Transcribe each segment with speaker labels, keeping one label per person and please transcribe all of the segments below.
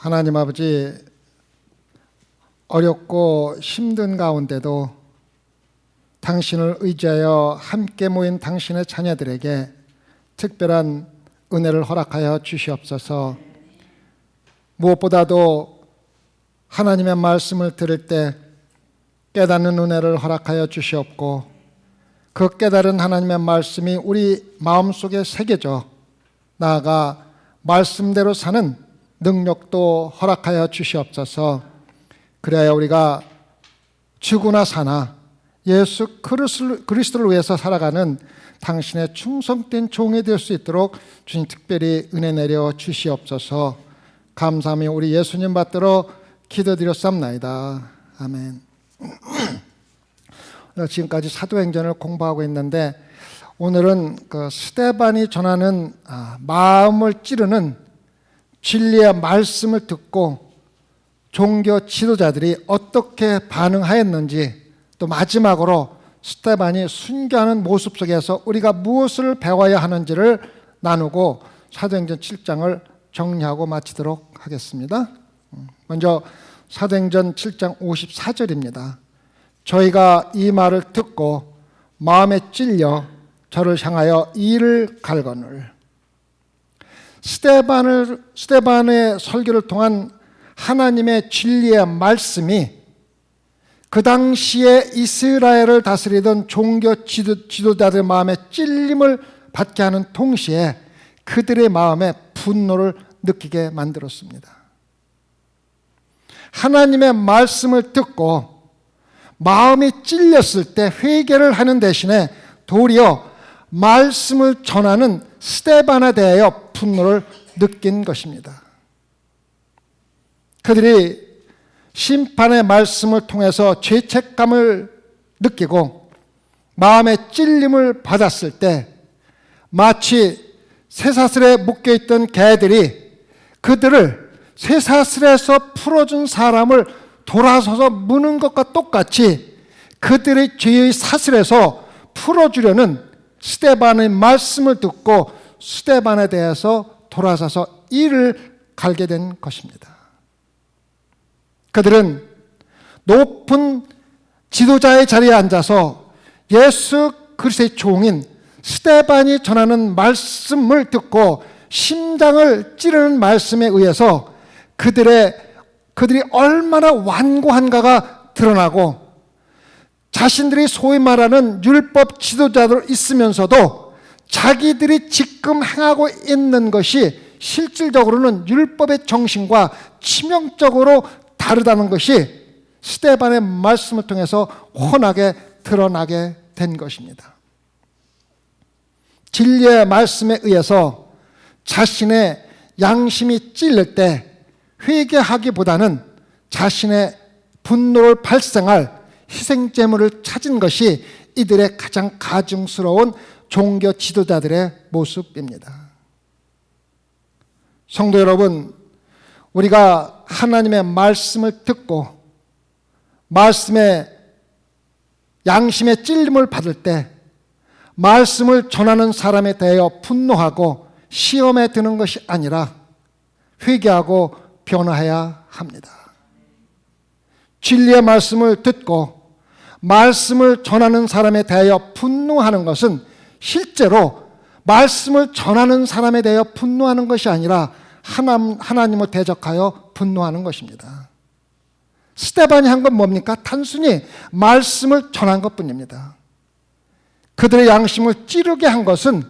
Speaker 1: 하나님 아버지, 어렵고 힘든 가운데도 당신을 의지하여 함께 모인 당신의 자녀들에게 특별한 은혜를 허락하여 주시옵소서. 무엇보다도 하나님의 말씀을 들을 때 깨닫는 은혜를 허락하여 주시옵고, 그 깨달은 하나님의 말씀이 우리 마음속에 새겨져 나아가 말씀대로 사는 능력도 허락하여 주시옵소서. 그래야 우리가 죽으나 사나 예수 그리스도를 위해서 살아가는 당신의 충성된 종이 될 수 있도록 주님 특별히 은혜 내려 주시옵소서. 감사하며 우리 예수님 받들어 기도드렸사옵나이다. 아멘. 지금까지 사도행전을 공부하고 있는데, 오늘은 그 스데반이 전하는 마음을 찌르는 진리의 말씀을 듣고 종교 지도자들이 어떻게 반응하였는지, 또 마지막으로 스데반이 순교하는 모습 속에서 우리가 무엇을 배워야 하는지를 나누고 사도행전 7장을 정리하고 마치도록 하겠습니다. 먼저 사도행전 7장 54절입니다. 저희가 이 말을 듣고 마음에 찔려 저를 향하여 이를 갈거늘. 스데반의 설교를 통한 하나님의 진리의 말씀이 그 당시에 이스라엘을 다스리던 종교 지도자들의 마음에 찔림을 받게 하는 동시에 그들의 마음에 분노를 느끼게 만들었습니다. 하나님의 말씀을 듣고 마음이 찔렸을 때 회개를 하는 대신에 도리어 말씀을 전하는 스데반에 대하여 분노를 느낀 것입니다. 그들이 심판의 말씀을 통해서 죄책감을 느끼고 마음의 찔림을 받았을 때 마치 쇠사슬에 묶여있던 개들이 그들을 쇠사슬에서 풀어준 사람을 돌아서서 무는 것과 똑같이 그들의 죄의 사슬에서 풀어주려는 스데반의 말씀을 듣고 스데반에 대해서 돌아서서 이를 갈게 된 것입니다. 그들은 높은 지도자의 자리에 앉아서 예수 그리스도의 종인 스데반이 전하는 말씀을 듣고 심장을 찌르는 말씀에 의해서 그들이 얼마나 완고한가가 드러나고, 자신들이 소위 말하는 율법 지도자로 있으면서도 자기들이 지금 행하고 있는 것이 실질적으로는 율법의 정신과 치명적으로 다르다는 것이 스데반의 말씀을 통해서 훤하게 드러나게 된 것입니다. 진리의 말씀에 의해서 자신의 양심이 찔릴 때 회개하기보다는 자신의 분노를 발생할 희생제물을 찾은 것이 이들의 가장 가증스러운 종교 지도자들의 모습입니다. 성도 여러분, 우리가 하나님의 말씀을 듣고 말씀의 양심의 찔림을 받을 때 말씀을 전하는 사람에 대하여 분노하고 시험에 드는 것이 아니라 회개하고 변화해야 합니다. 진리의 말씀을 듣고 말씀을 전하는 사람에 대하여 분노하는 것은 실제로 말씀을 전하는 사람에 대하여 분노하는 것이 아니라 하나님을 대적하여 분노하는 것입니다. 스데반이 한 건 뭡니까? 단순히 말씀을 전한 것뿐입니다. 그들의 양심을 찌르게 한 것은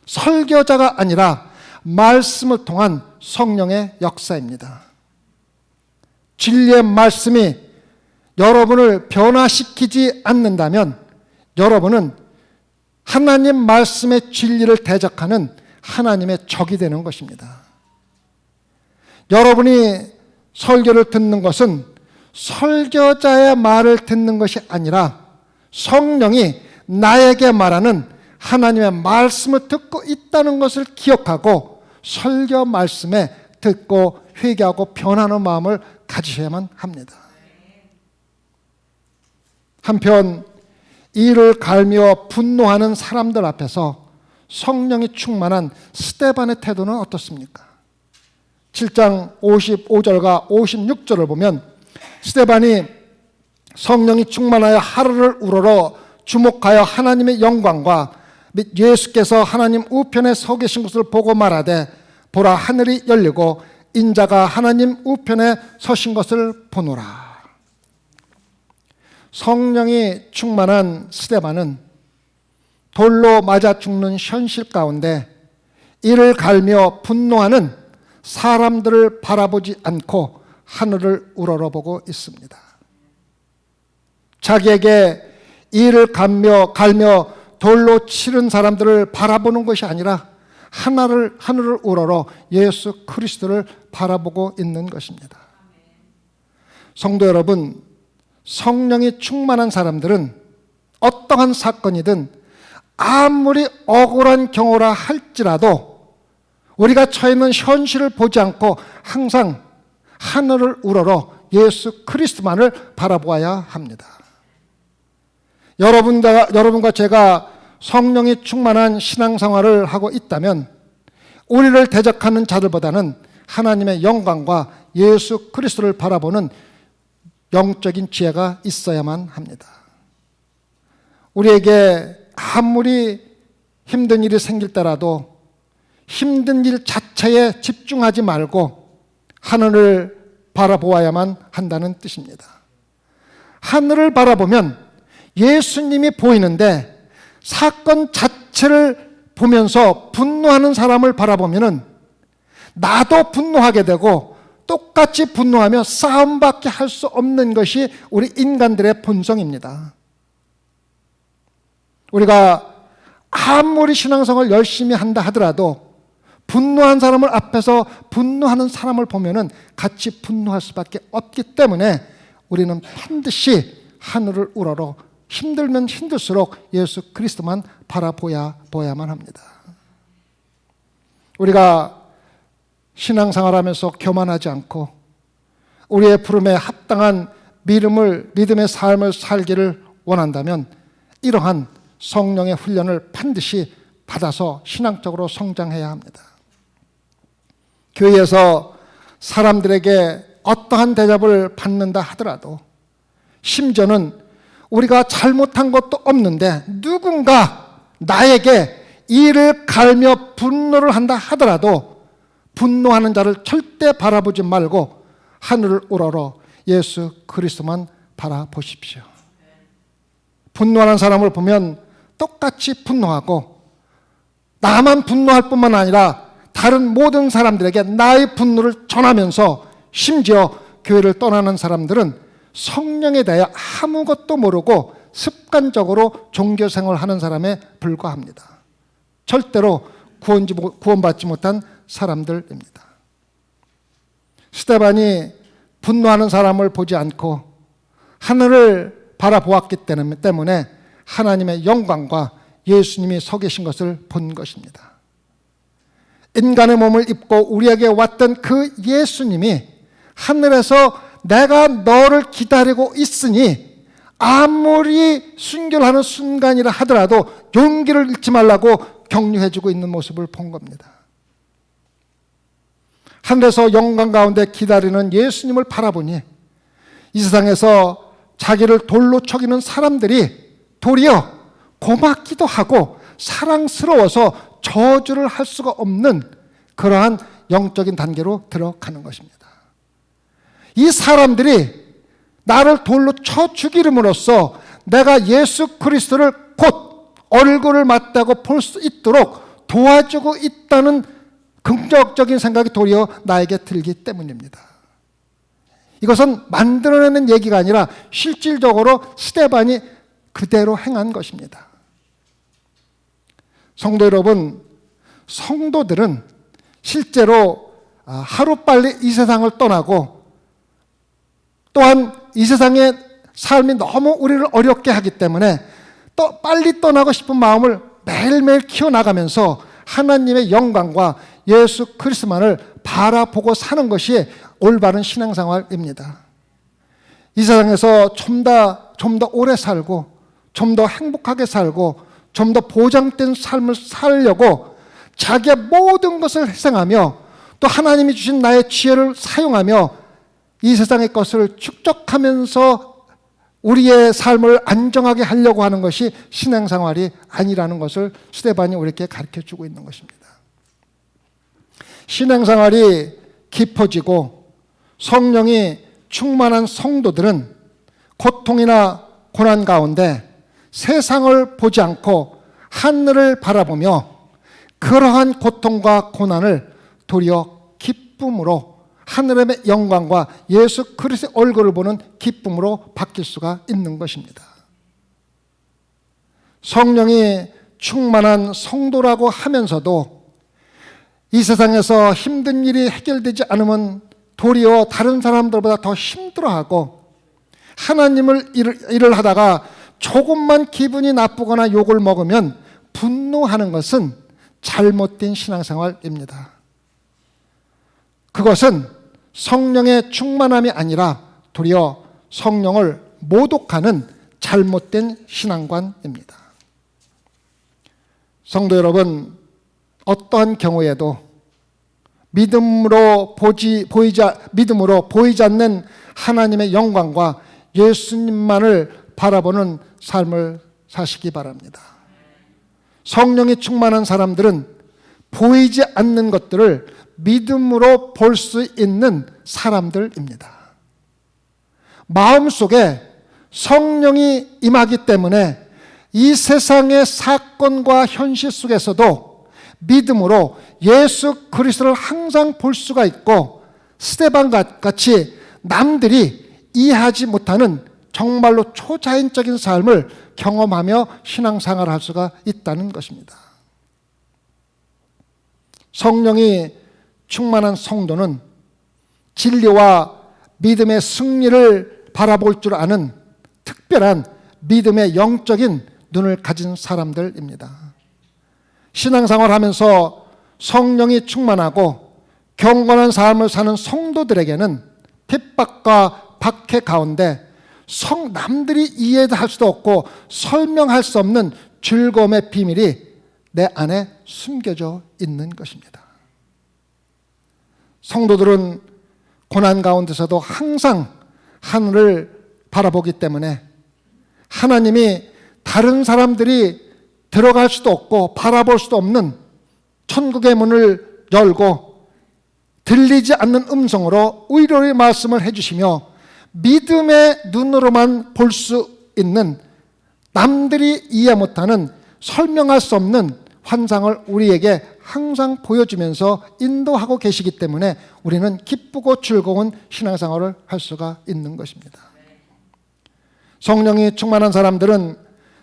Speaker 1: 설교자가 아니라 말씀을 통한 성령의 역사입니다. 진리의 말씀이 여러분을 변화시키지 않는다면 여러분은 하나님 말씀의 진리를 대적하는 하나님의 적이 되는 것입니다. 여러분이 설교를 듣는 것은 설교자의 말을 듣는 것이 아니라 성령이 나에게 말하는 하나님의 말씀을 듣고 있다는 것을 기억하고 설교 말씀에 듣고 회개하고 변하는 마음을 가지셔야만 합니다. 한편 이를 갈며 분노하는 사람들 앞에서 성령이 충만한 스데반의 태도는 어떻습니까? 7장 55절과 56절을 보면 스데반이 성령이 충만하여 하늘을 우러러 주목하여 하나님의 영광과 및 예수께서 하나님 우편에 서 계신 것을 보고 말하되 보라 하늘이 열리고 인자가 하나님 우편에 서신 것을 보노라. 성령이 충만한 스데반은 돌로 맞아 죽는 현실 가운데 이를 갈며 분노하는 사람들을 바라보지 않고 하늘을 우러러보고 있습니다. 자기에게 이를 갈며 돌로 치른 사람들을 바라보는 것이 아니라 하늘을 우러러 예수 그리스도를 바라보고 있는 것입니다. 성도 여러분, 성령이 충만한 사람들은 어떠한 사건이든 아무리 억울한 경우라 할지라도 우리가 처해 있는 현실을 보지 않고 항상 하늘을 우러러 예수 그리스도만을 바라보아야 합니다. 여러분과 제가 성령이 충만한 신앙생활을 하고 있다면 우리를 대적하는 자들보다는 하나님의 영광과 예수 그리스도를 바라보는 영적인 지혜가 있어야만 합니다. 우리에게 아무리 힘든 일이 생길 때라도 힘든 일 자체에 집중하지 말고 하늘을 바라보아야만 한다는 뜻입니다. 하늘을 바라보면 예수님이 보이는데 사건 자체를 보면서 분노하는 사람을 바라보면 나도 분노하게 되고 똑같이 분노하며 싸움밖에 할 수 없는 것이 우리 인간들의 본성입니다. 우리가 아무리 신앙생활을 열심히 한다 하더라도 분노한 사람을 앞에서 분노하는 사람을 보면 같이 분노할 수밖에 없기 때문에 우리는 반드시 하늘을 우러러 힘들면 힘들수록 예수 그리스도만 바라보야만 합니다. 우리가 신앙생활하면서 교만하지 않고 우리의 부름에 합당한 믿음의 삶을 살기를 원한다면 이러한 성령의 훈련을 반드시 받아서 신앙적으로 성장해야 합니다. 교회에서 사람들에게 어떠한 대접을 받는다 하더라도 심지어는 우리가 잘못한 것도 없는데 누군가 나에게 이를 갈며 분노를 한다 하더라도 분노하는 자를 절대 바라보지 말고 하늘을 우러러 예수 그리스도만 바라보십시오. 분노하는 사람을 보면 똑같이 분노하고 나만 분노할 뿐만 아니라 다른 모든 사람들에게 나의 분노를 전하면서 심지어 교회를 떠나는 사람들은 성령에 대해 아무것도 모르고 습관적으로 종교생활을 하는 사람에 불과합니다. 절대로 구원받지 못한 사람들입니다. 스데반이 분노하는 사람을 보지 않고 하늘을 바라보았기 때문에 하나님의 영광과 예수님이 서 계신 것을 본 것입니다. 인간의 몸을 입고 우리에게 왔던 그 예수님이 하늘에서 내가 너를 기다리고 있으니 아무리 순결하는 순간이라 하더라도 용기를 잃지 말라고 격려해주고 있는 모습을 본 겁니다. 하늘에서 영광 가운데 기다리는 예수님을 바라보니 이 세상에서 자기를 돌로 척이는 사람들이 도리어 고맙기도 하고 사랑스러워서 저주를 할 수가 없는 그러한 영적인 단계로 들어가는 것입니다. 이 사람들이 나를 돌로 쳐 죽이름으로써 내가 예수 그리스도를 곧 얼굴을 맞대고 볼 수 있도록 도와주고 있다는 긍정적인 생각이 도리어 나에게 들기 때문입니다. 이것은 만들어내는 얘기가 아니라 실질적으로 스데반이 그대로 행한 것입니다. 성도 여러분, 성도들은 실제로 하루빨리 이 세상을 떠나고 또한 이 세상의 삶이 너무 우리를 어렵게 하기 때문에 또 빨리 떠나고 싶은 마음을 매일매일 키워나가면서 하나님의 영광과 예수 그리스도만을 바라보고 사는 것이 올바른 신앙생활입니다. 이 세상에서 좀 더 오래 살고 좀 더 행복하게 살고 좀 더 보장된 삶을 살려고 자기의 모든 것을 희생하며 또 하나님이 주신 나의 지혜를 사용하며 이 세상의 것을 축적하면서 우리의 삶을 안정하게 하려고 하는 것이 신앙생활이 아니라는 것을 스데반이 우리에게 가르쳐주고 있는 것입니다. 신앙생활이 깊어지고 성령이 충만한 성도들은 고통이나 고난 가운데 세상을 보지 않고 하늘을 바라보며 그러한 고통과 고난을 도리어 기쁨으로 하늘의 영광과 예수 그리스도의 얼굴을 보는 기쁨으로 바뀔 수가 있는 것입니다. 성령이 충만한 성도라고 하면서도 이 세상에서 힘든 일이 해결되지 않으면 도리어 다른 사람들보다 더 힘들어하고 하나님을 일을 하다가 조금만 기분이 나쁘거나 욕을 먹으면 분노하는 것은 잘못된 신앙생활입니다. 그것은 성령의 충만함이 아니라 도리어 성령을 모독하는 잘못된 신앙관입니다. 성도 여러분, 어떠한 경우에도 믿음으로 보이지 않는 하나님의 영광과 예수님만을 바라보는 삶을 사시기 바랍니다. 성령이 충만한 사람들은 보이지 않는 것들을 믿음으로 볼 수 있는 사람들입니다. 마음속에 성령이 임하기 때문에 이 세상의 사건과 현실 속에서도 믿음으로 예수 그리스도를 항상 볼 수가 있고 스데반 같이 남들이 이해하지 못하는 정말로 초자연적인 삶을 경험하며 신앙생활을 할 수가 있다는 것입니다. 성령이 충만한 성도는 진리와 믿음의 승리를 바라볼 줄 아는 특별한 믿음의 영적인 눈을 가진 사람들입니다. 신앙생활을 하면서 성령이 충만하고 경건한 삶을 사는 성도들에게는 핍박과 박해 가운데 남들이 이해할 수도 없고 설명할 수 없는 즐거움의 비밀이 내 안에 숨겨져 있는 것입니다. 성도들은 고난 가운데서도 항상 하늘을 바라보기 때문에 하나님이 다른 사람들이 들어갈 수도 없고 바라볼 수도 없는 천국의 문을 열고 들리지 않는 음성으로 의로의 말씀을 해주시며 믿음의 눈으로만 볼 수 있는 남들이 이해 못하는 설명할 수 없는 환상을 우리에게 항상 보여주면서 인도하고 계시기 때문에 우리는 기쁘고 즐거운 신앙생활을 할 수가 있는 것입니다. 성령이 충만한 사람들은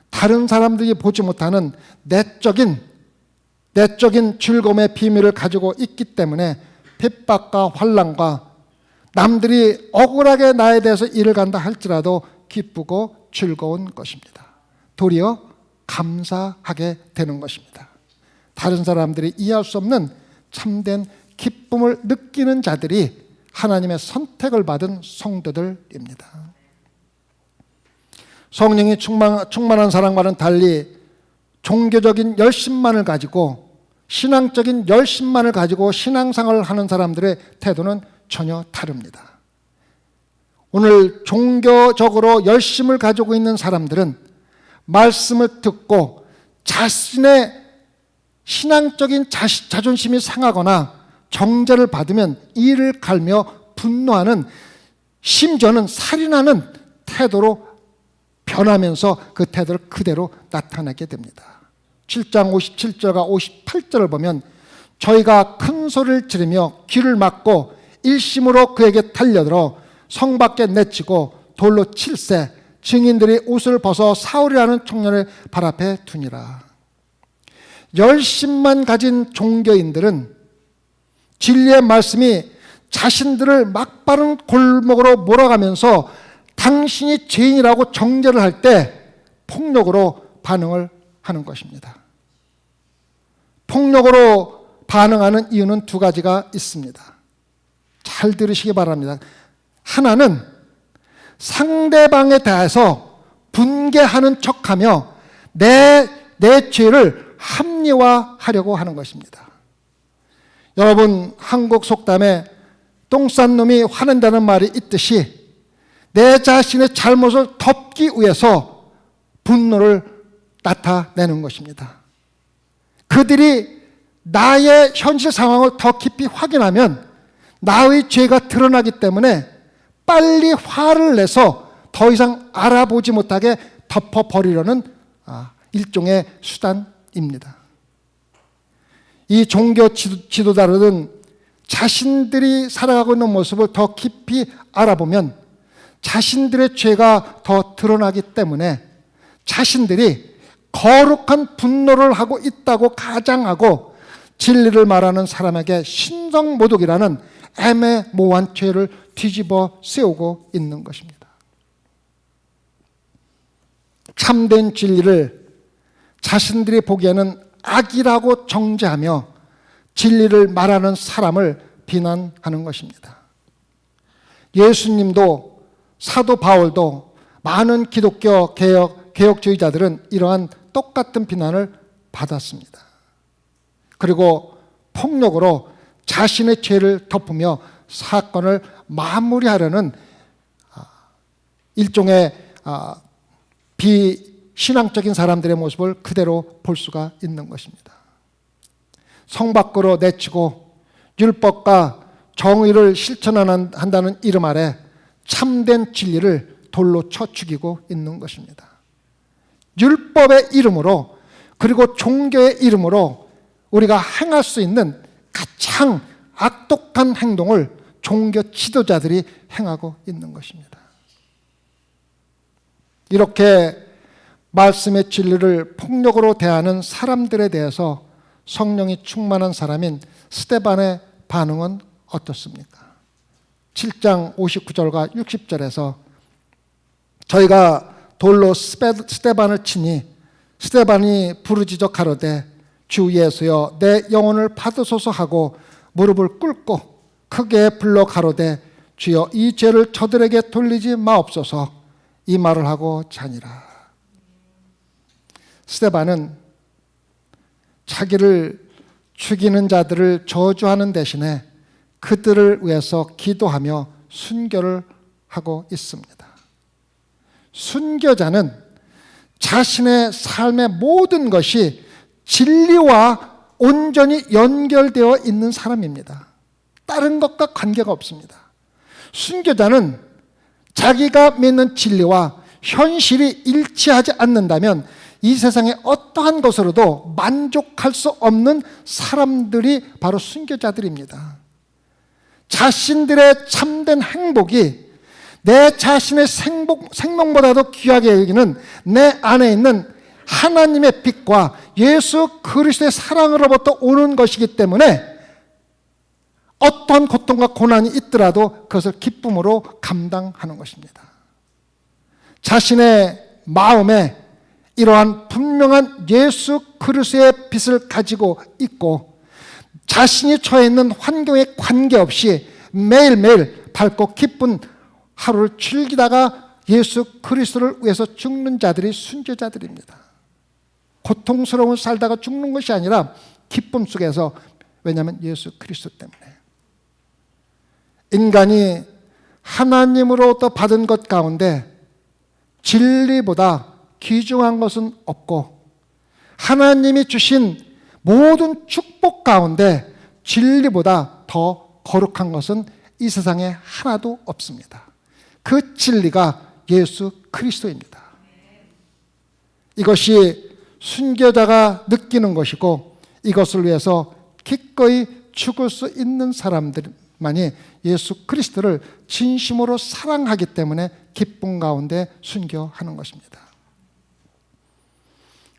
Speaker 1: 다른 사람들이 보지 못하는 내적인 즐거움의 비밀을 가지고 있기 때문에 핍박과 환난과 남들이 억울하게 나에 대해서 일을 간다 할지라도 기쁘고 즐거운 것입니다. 도리어 감사하게 되는 것입니다. 다른 사람들이 이해할 수 없는 참된 기쁨을 느끼는 자들이 하나님의 선택을 받은 성도들입니다. 성령이 충만한 사람과는 달리 종교적인 열심만을 가지고 신앙적인 열심만을 가지고 신앙생활을 하는 사람들의 태도는 전혀 다릅니다. 오늘 종교적으로 열심을 가지고 있는 사람들은 말씀을 듣고 자신의 신앙적인 자존심이 상하거나 정죄를 받으면 이를 갈며 분노하는, 심지어는 살인하는 태도로 변하면서 그 태도를 그대로 나타내게 됩니다. 7장 57절과 58절을 보면 저희가 큰 소리를 지르며 귀를 막고 일심으로 그에게 달려들어 성 밖에 내치고 돌로 칠세 증인들이 옷을 벗어 사울이라는 청년을 발 앞에 두니라. 열심만 가진 종교인들은 진리의 말씀이 자신들을 막바른 골목으로 몰아가면서 당신이 죄인이라고 정죄를 할 때 폭력으로 반응을 하는 것입니다. 폭력으로 반응하는 이유는 두 가지가 있습니다. 잘 들으시기 바랍니다. 하나는 상대방에 대해서 분개하는 척하며 내 죄를 합리화하려고 하는 것입니다. 여러분, 한국 속담에 똥 싼 놈이 화낸다는 말이 있듯이 내 자신의 잘못을 덮기 위해서 분노를 나타내는 것입니다. 그들이 나의 현실 상황을 더 깊이 확인하면 나의 죄가 드러나기 때문에 빨리 화를 내서 더 이상 알아보지 못하게 덮어버리려는 일종의 수단입니다. 이 종교 지도자들은 자신들이 살아가고 있는 모습을 더 깊이 알아보면 자신들의 죄가 더 드러나기 때문에 자신들이 거룩한 분노를 하고 있다고 가장하고 진리를 말하는 사람에게 신성모독이라는 애매모호한 죄를 뒤집어 세우고 있는 것입니다. 참된 진리를 자신들이 보기에는 악이라고 정죄하며 진리를 말하는 사람을 비난하는 것입니다. 예수님도 사도 바울도 많은 기독교 개혁주의자들은 이러한 똑같은 비난을 받았습니다. 그리고 폭력으로 자신의 죄를 덮으며 사건을 마무리하려는 일종의 비신앙적인 사람들의 모습을 그대로 볼 수가 있는 것입니다. 성 밖으로 내치고 율법과 정의를 실천한다는 이름 아래 참된 진리를 돌로 쳐 죽이고 있는 것입니다. 율법의 이름으로 그리고 종교의 이름으로 우리가 행할 수 있는 가장 악독한 행동을 종교 지도자들이 행하고 있는 것입니다. 이렇게 말씀의 진리를 폭력으로 대하는 사람들에 대해서 성령이 충만한 사람인 스데반의 반응은 어떻습니까? 7장 59절과 60절에서 저희가 돌로 스데반을 치니 스데반이 부르짖어 가로되 주 예수여 내 영혼을 받으소서 하고 무릎을 꿇고 크게 불러 가로되 주여 이 죄를 저들에게 돌리지 마옵소서 이 말을 하고 자니라. 스데반은 자기를 죽이는 자들을 저주하는 대신에 그들을 위해서 기도하며 순교를 하고 있습니다. 순교자는 자신의 삶의 모든 것이 진리와 온전히 연결되어 있는 사람입니다. 다른 것과 관계가 없습니다. 순교자는 자기가 믿는 진리와 현실이 일치하지 않는다면 이 세상의 어떠한 것으로도 만족할 수 없는 사람들이 바로 순교자들입니다. 자신들의 참된 행복이 내 자신의 생명보다도 귀하게 여기는 내 안에 있는 하나님의 빛과 예수 그리스도의 사랑으로부터 오는 것이기 때문에 어떤 고통과 고난이 있더라도 그것을 기쁨으로 감당하는 것입니다. 자신의 마음에 이러한 분명한 예수 그리스도의 빛을 가지고 있고 자신이 처해 있는 환경에 관계없이 매일매일 밝고 기쁜 하루를 즐기다가 예수 그리스도를 위해서 죽는 자들이 순교자들입니다. 고통스러운 살다가 죽는 것이 아니라 기쁨 속에서, 왜냐하면 예수 그리스도 때문에. 인간이 하나님으로부터 받은 것 가운데 진리보다 귀중한 것은 없고 하나님이 주신 모든 축복 가운데 진리보다 더 거룩한 것은 이 세상에 하나도 없습니다. 그 진리가 예수 그리스도입니다. 이것이 순교자가 느끼는 것이고 이것을 위해서 기꺼이 죽을 수 있는 사람들만이 예수 그리스도를 진심으로 사랑하기 때문에 기쁨 가운데 순교하는 것입니다.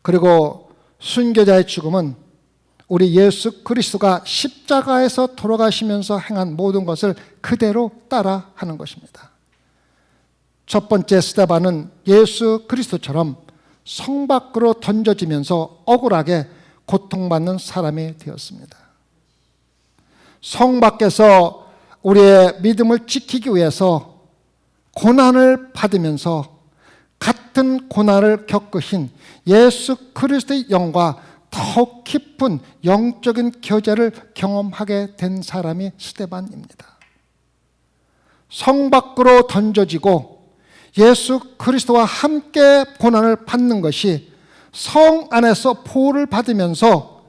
Speaker 1: 그리고 순교자의 죽음은 우리 예수 그리스도가 십자가에서 돌아가시면서 행한 모든 것을 그대로 따라하는 것입니다. 첫 번째 스데반은 예수 그리스도처럼 성 밖으로 던져지면서 억울하게 고통받는 사람이 되었습니다. 성 밖에서 우리의 믿음을 지키기 위해서 고난을 받으면서 같은 고난을 겪으신 예수 그리스도의 영과 더욱 깊은 영적인 교제를 경험하게 된 사람이 스데반입니다. 성 밖으로 던져지고 예수 그리스도와 함께 고난을 받는 것이 성 안에서 보호를 받으면서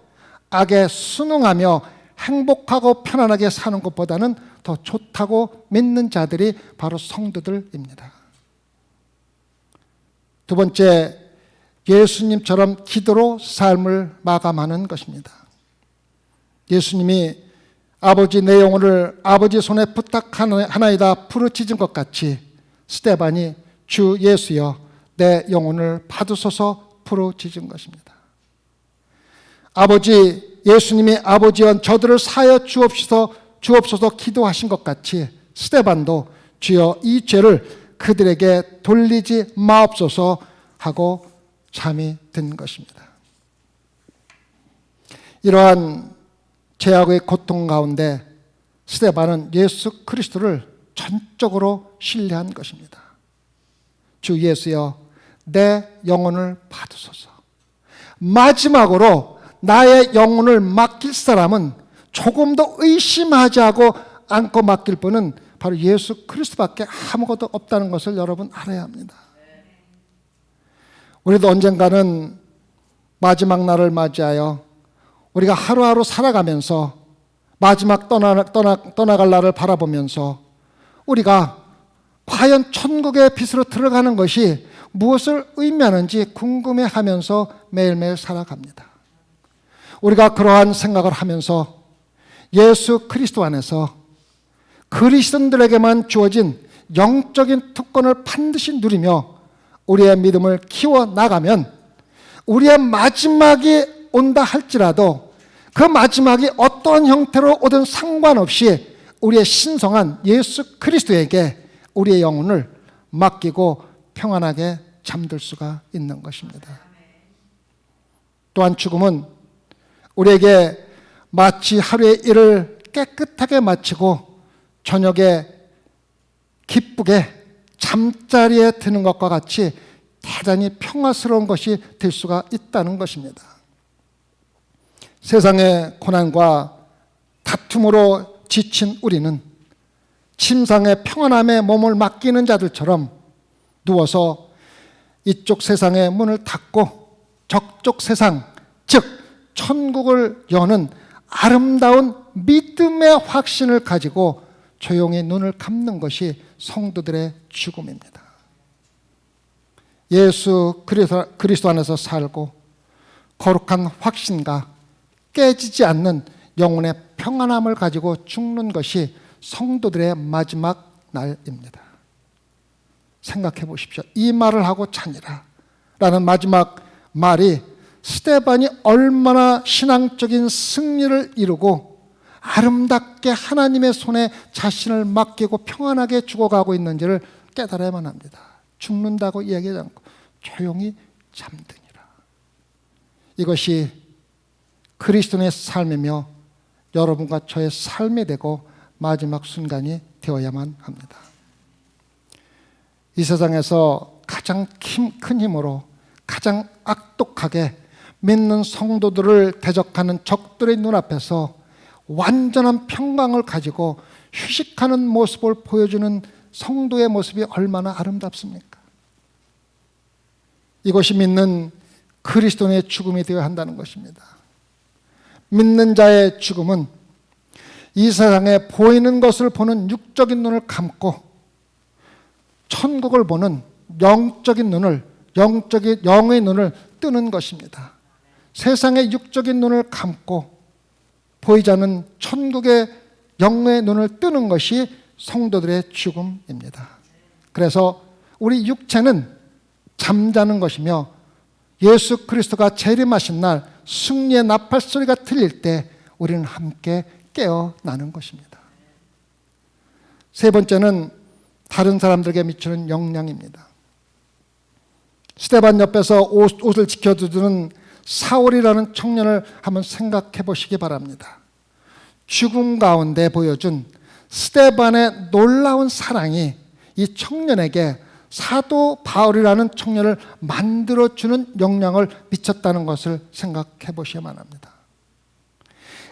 Speaker 1: 악에 순응하며 행복하고 편안하게 사는 것보다는 더 좋다고 믿는 자들이 바로 성도들입니다. 두 번째, 예수님처럼 기도로 삶을 마감하는 것입니다. 예수님이 아버지 내 영혼을 아버지 손에 부탁하나이다 부르짖은 것 같이 스데반이 주 예수여 내 영혼을 받으소서 부르짖은 것입니다. 아버지 예수님이 아버지여 저들을 사하여 주옵소서 기도하신 것 같이 스데반도 주여 이 죄를 그들에게 돌리지 마옵소서 하고 잠이 든 것입니다. 이러한 죄악의 고통 가운데 스데반은 예수 그리스도를 전적으로 신뢰한 것입니다. 주 예수여 내 영혼을 받으소서. 마지막으로 나의 영혼을 맡길 사람은 조금도 의심하지 않고 맡길 분은 바로 예수 그리스도밖에 아무것도 없다는 것을 여러분 알아야 합니다. 우리도 언젠가는 마지막 날을 맞이하여 우리가 하루하루 살아가면서 마지막 떠나갈 날을 바라보면서 우리가 과연 천국의 빛으로 들어가는 것이 무엇을 의미하는지 궁금해하면서 매일매일 살아갑니다. 우리가 그러한 생각을 하면서 예수 그리스도 안에서 그리스도인들에게만 주어진 영적인 특권을 반드시 누리며 우리의 믿음을 키워나가면 우리의 마지막이 온다 할지라도 그 마지막이 어떤 형태로 오든 상관없이 우리의 신성한 예수 그리스도에게 우리의 영혼을 맡기고 평안하게 잠들 수가 있는 것입니다. 또한 죽음은 우리에게 마치 하루의 일을 깨끗하게 마치고 저녁에 기쁘게 잠자리에 드는 것과 같이 대단히 평화스러운 것이 될 수가 있다는 것입니다. 세상의 고난과 다툼으로 지친 우리는 침상의 평안함에 몸을 맡기는 자들처럼 누워서 이쪽 세상의 문을 닫고 저쪽 세상, 즉 천국을 여는 아름다운 믿음의 확신을 가지고 조용히 눈을 감는 것이 성도들의 죽음입니다. 예수 그리스도 안에서 살고 거룩한 확신과 깨지지 않는 영혼의 평안함을 가지고 죽는 것이 성도들의 마지막 날입니다. 생각해 보십시오. 이 말을 하고 자니라 라는 마지막 말이 스데반이 얼마나 신앙적인 승리를 이루고 아름답게 하나님의 손에 자신을 맡기고 평안하게 죽어가고 있는지를 깨달아야만 합니다. 죽는다고 이야기하지 않고 조용히 잠드니라. 이것이 그리스도의 삶이며 여러분과 저의 삶이 되고 마지막 순간이 되어야만 합니다. 이 세상에서 가장 큰 힘으로 가장 악독하게 믿는 성도들을 대적하는 적들의 눈앞에서 완전한 평강을 가지고 휴식하는 모습을 보여주는 성도의 모습이 얼마나 아름답습니까? 이것이 믿는 그리스도의 죽음이 되어야 한다는 것입니다. 믿는 자의 죽음은 이 세상에 보이는 것을 보는 육적인 눈을 감고 천국을 보는 영적인 눈을, 영의 눈을 뜨는 것입니다. 세상의 육적인 눈을 감고 보이지 않는 천국의 영의 눈을 뜨는 것이 성도들의 죽음입니다. 그래서 우리 육체는 잠자는 것이며 예수 그리스도가 재림하신 날 승리의 나팔 소리가 들릴 때 우리는 함께 깨어나는 것입니다. 세 번째는 다른 사람들에게 미치는 영향입니다. 스데반 옆에서 옷을 지켜주는 사울이라는 청년을 한번 생각해 보시기 바랍니다. 죽음 가운데 보여준 스데반의 놀라운 사랑이 이 청년에게 사도 바울이라는 청년을 만들어주는 영향을 미쳤다는 것을 생각해 보셔야만 합니다.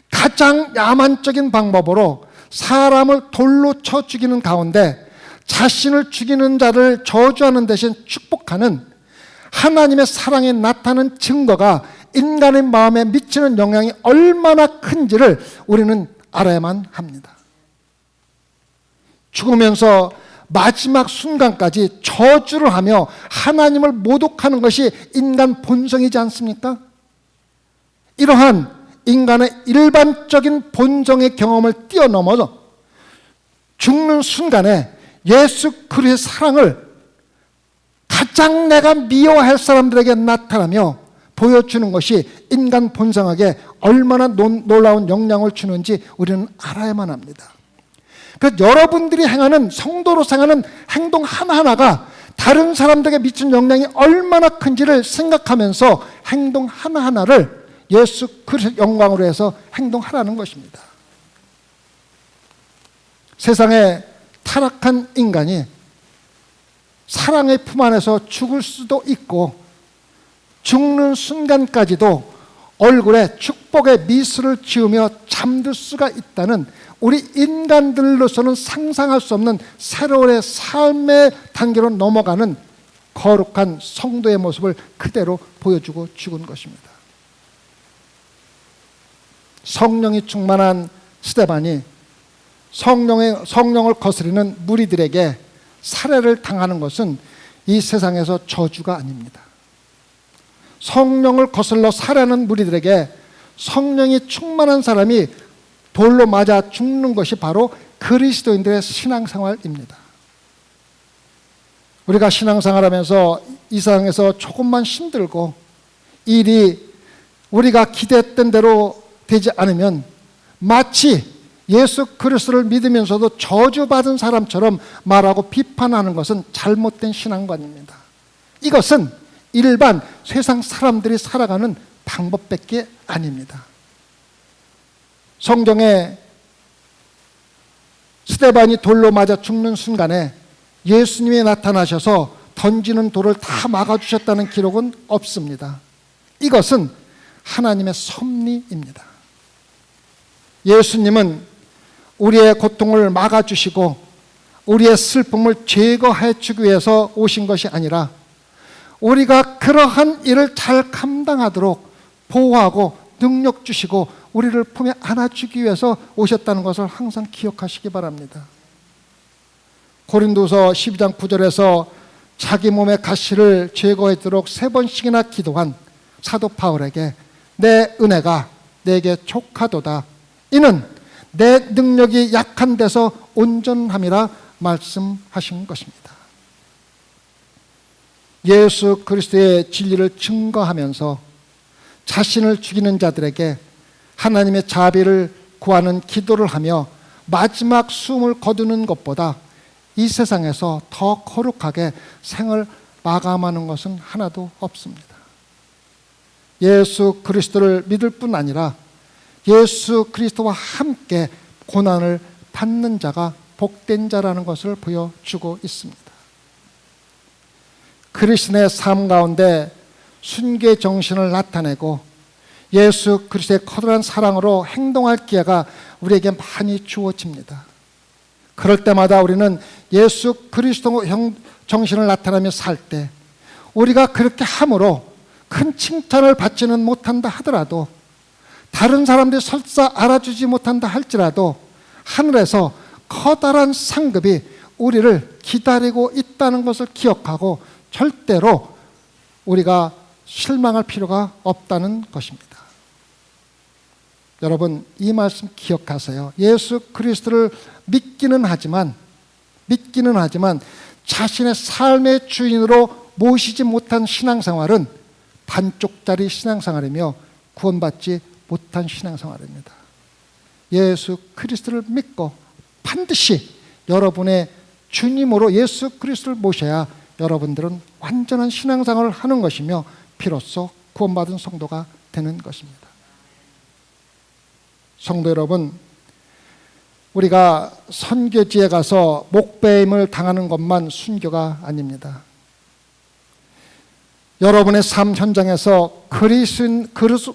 Speaker 1: 가장 야만적인 방법으로 사람을 돌로 쳐 죽이는 가운데 자신을 죽이는 자를 저주하는 대신 축복하는 하나님의 사랑이 나타나는 증거가 인간의 마음에 미치는 영향이 얼마나 큰지를 우리는 알아야만 합니다. 죽으면서 마지막 순간까지 저주를 하며 하나님을 모독하는 것이 인간 본성이지 않습니까? 이러한 인간의 일반적인 본성의 경험을 뛰어넘어서 죽는 순간에 예수 그리스도의 사랑을 가장 내가 미워할 사람들에게 나타나며 보여주는 것이 인간 본성에게 얼마나 놀라운 영향을 주는지 우리는 알아야만 합니다. 그래서 여러분들이 행하는, 성도로 행하는 행동 하나하나가 다른 사람들에게 미친 영향이 얼마나 큰지를 생각하면서 행동 하나하나를 예수 그리스도의 영광으로 해서 행동하라는 것입니다. 세상에 타락한 인간이 사랑의 품 안에서 죽을 수도 있고 죽는 순간까지도 얼굴에 축복의 미소를 지으며 잠들 수가 있다는 우리 인간들로서는 상상할 수 없는 새로운 삶의 단계로 넘어가는 거룩한 성도의 모습을 그대로 보여주고 죽은 것입니다. 성령이 충만한 스데반이 성령을 거스르는 무리들에게 살해를 당하는 것은 이 세상에서 저주가 아닙니다. 성령을 거슬러 살해하는 무리들에게 성령이 충만한 사람이 돌로 맞아 죽는 것이 바로 그리스도인들의 신앙생활입니다. 우리가 신앙생활하면서 이 세상에서 조금만 힘들고 일이 우리가 기대했던 대로 되지 않으면 마치 예수 그리스도를 믿으면서도 저주받은 사람처럼 말하고 비판하는 것은 잘못된 신앙관입니다. 이것은 일반 세상 사람들이 살아가는 방법밖에 아닙니다. 성경에 스데반이 돌로 맞아 죽는 순간에 예수님이 나타나셔서 던지는 돌을 다 막아주셨다는 기록은 없습니다. 이것은 하나님의 섭리입니다. 예수님은 우리의 고통을 막아주시고 우리의 슬픔을 제거해 주기 위해서 오신 것이 아니라 우리가 그러한 일을 잘 감당하도록 보호하고 능력 주시고 우리를 품에 안아주기 위해서 오셨다는 것을 항상 기억하시기 바랍니다. 고린도서 12장 9절에서 자기 몸의 가시를 제거하도록 3번씩이나 기도한 사도 바울에게 내 은혜가 내게 족하도다. 이는 내 능력이 약한 데서 온전함이라 말씀하신 것입니다. 예수 그리스도의 진리를 증거하면서 자신을 죽이는 자들에게 하나님의 자비를 구하는 기도를 하며 마지막 숨을 거두는 것보다 이 세상에서 더 거룩하게 생을 마감하는 것은 하나도 없습니다. 예수 그리스도를 믿을 뿐 아니라 예수 그리스도와 함께 고난을 받는 자가 복된 자라는 것을 보여주고 있습니다. 그리스도의 삶 가운데 순교 정신을 나타내고 예수 그리스도의 커다란 사랑으로 행동할 기회가 우리에게 많이 주어집니다. 그럴 때마다 우리는 예수 그리스도 정신을 나타내며 살 때 우리가 그렇게 함으로 큰 칭찬을 받지는 못한다 하더라도 다른 사람들이 설사 알아주지 못한다 할지라도 하늘에서 커다란 상급이 우리를 기다리고 있다는 것을 기억하고 절대로 우리가 실망할 필요가 없다는 것입니다. 여러분, 이 말씀 기억하세요. 예수 그리스도를 믿기는 하지만 자신의 삶의 주인으로 모시지 못한 신앙생활은 반쪽짜리 신앙생활이며 구원받지 못한 신앙생활입니다. 예수 그리스도를 믿고 반드시 여러분의 주님으로 예수 그리스도를 모셔야 여러분들은 완전한 신앙생활을 하는 것이며 비로소 구원받은 성도가 되는 것입니다. 성도 여러분, 우리가 선교지에 가서 목배임을 당하는 것만 순교가 아닙니다. 여러분의 삶 현장에서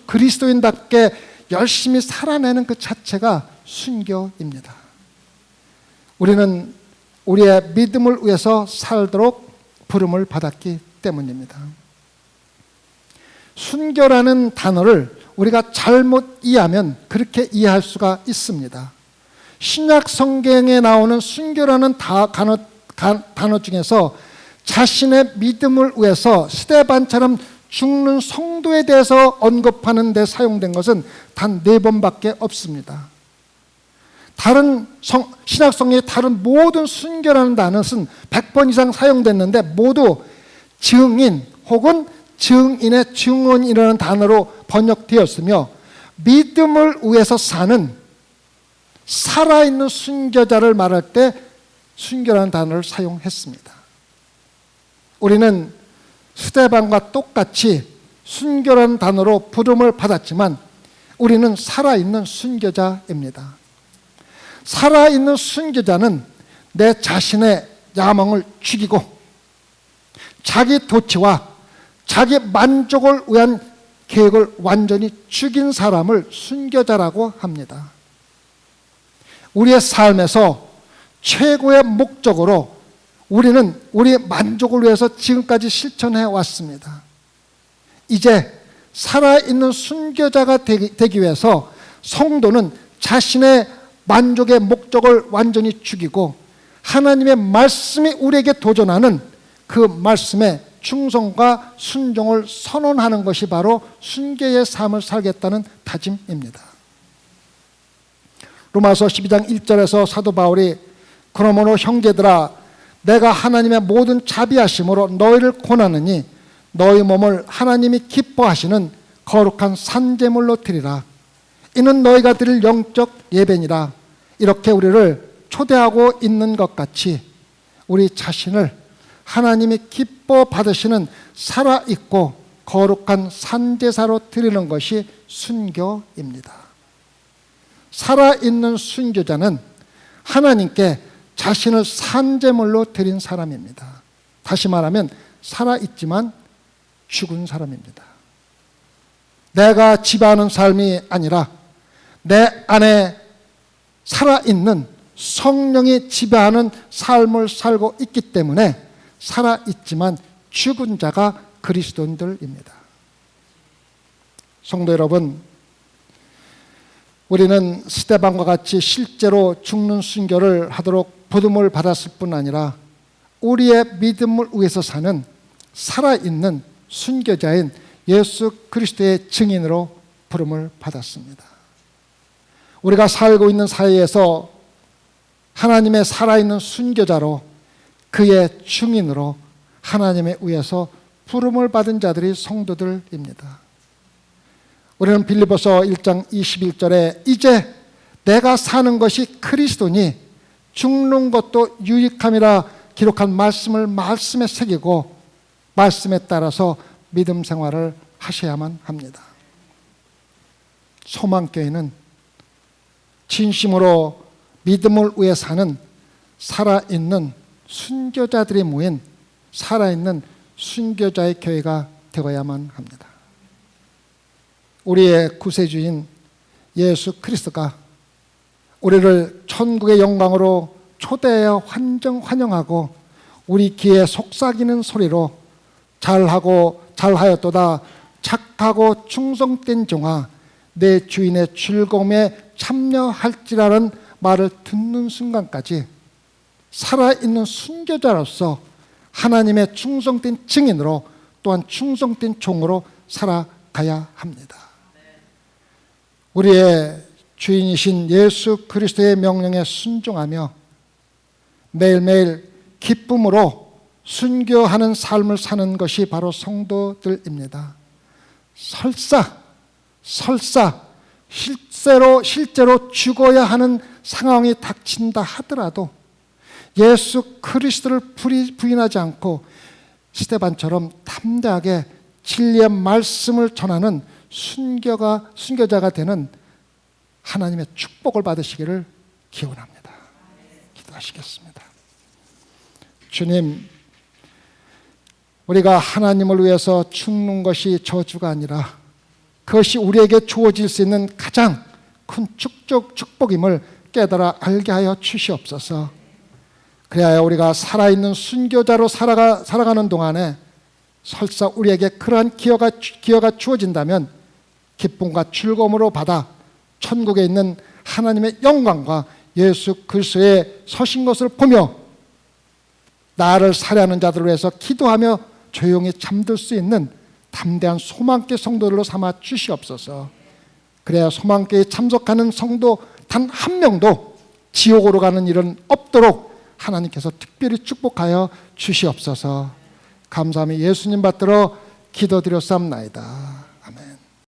Speaker 1: 그리스도인답게 열심히 살아내는 그 자체가 순교입니다. 우리는 우리의 믿음을 위해서 살도록 부름을 받았기 때문입니다. 순교라는 단어를 우리가 잘못 이해하면 그렇게 이해할 수가 있습니다. 신약 성경에 나오는 순교라는 단어 중에서 자신의 믿음을 위해서 스데반처럼 죽는 성도에 대해서 언급하는 데 사용된 것은 단 4번밖에 없습니다. 신약 성경의 다른 모든 순교라는 단어는 100번 이상 사용됐는데 모두 증인 혹은 증인의 증언이라는 단어로 번역되었으며 믿음을 위해서 사는 살아있는 순교자를 말할 때 순교라는 단어를 사용했습니다. 우리는 스데반과 똑같이 순교라는 단어로 부름을 받았지만 우리는 살아있는 순교자입니다. 살아있는 순교자는 내 자신의 야망을 죽이고 자기 도취와 자기 만족을 위한 계획을 완전히 죽인 사람을 순교자라고 합니다. 우리의 삶에서 최고의 목적으로 우리는 우리의 만족을 위해서 지금까지 실천해 왔습니다. 이제 살아있는 순교자가 되기 위해서 성도는 자신의 만족의 목적을 완전히 죽이고 하나님의 말씀이 우리에게 도전하는 그 말씀에 충성과 순종을 선언하는 것이 바로 순교의 삶을 살겠다는 다짐입니다. 로마서 12장 1절에서 사도 바울이 그러므로 형제들아 내가 하나님의 모든 자비하심으로 너희를 권하느니 너희 몸을 하나님이 기뻐하시는 거룩한 산제물로 드리라. 이는 너희가 드릴 영적 예배니라. 이렇게 우리를 초대하고 있는 것 같이 우리 자신을 하나님이 기뻐 받으시는 살아있고 거룩한 산제사로 드리는 것이 순교입니다. 살아있는 순교자는 하나님께 자신을 산제물로 드린 사람입니다. 다시 말하면 살아있지만 죽은 사람입니다. 내가 지배하는 삶이 아니라 내 안에 살아있는 성령이 지배하는 삶을 살고 있기 때문에 살아있지만 죽은 자가 그리스도인들입니다. 성도 여러분, 우리는 스데반과 같이 실제로 죽는 순교를 하도록 부름을 받았을 뿐 아니라 우리의 믿음을 위해서 사는 살아있는 순교자인 예수 그리스도의 증인으로 부름을 받았습니다. 우리가 살고 있는 사회에서 하나님의 살아있는 순교자로 그의 증인으로 하나님에 의해서 부름을 받은 자들이 성도들입니다. 우리는 빌립보서 1장 21절에 이제 내가 사는 것이 그리스도니 죽는 것도 유익함이라 기록한 말씀을 말씀에 새기고 말씀에 따라서 믿음 생활을 하셔야만 합니다. 소망교회는 진심으로 믿음을 위해 사는 살아있는 순교자들이 모인 살아있는 순교자의 교회가 되어야만 합니다. 우리의 구세주인 예수 그리스도가 우리를 천국의 영광으로 초대하여 환영하고 우리 귀에 속삭이는 소리로 잘하였도다 착하고 충성된 종아 내 주인의 즐거움에 참여할지라는 말을 듣는 순간까지 살아있는 순교자로서 하나님의 충성된 증인으로 또한 충성된 종으로 살아가야 합니다. 우리의 주인이신 예수 그리스도의 명령에 순종하며 매일매일 기쁨으로 순교하는 삶을 사는 것이 바로 성도들입니다. 설사 실제로 죽어야 하는 상황이 닥친다 하더라도 예수 그리스도를 부인하지 않고 스데반처럼 담대하게 진리의 말씀을 전하는 순교자가 되는 하나님의 축복을 받으시기를 기원합니다. 기도하시겠습니다. 주님, 우리가 하나님을 위해서 죽는 것이 저주가 아니라 그것이 우리에게 주어질 수 있는 가장 큰 축복임을 깨달아 알게 하여 주시옵소서. 그래야 우리가 살아있는 순교자로 살아가는 동안에 설사 우리에게 그러한 기회가 주어진다면 기쁨과 즐거움으로 받아 천국에 있는 하나님의 영광과 예수 그리스도의 서신 것을 보며 나를 살해하는 자들을 위해서 기도하며 조용히 잠들 수 있는 담대한 소망교회 성도들로 삼아 주시옵소서. 그래야 소망교회에 참석하는 성도 단 한 명도 지옥으로 가는 일은 없도록 하나님께서 특별히 축복하여 주시옵소서. 감사하며 예수님 받들어 기도드렸사옵나이다.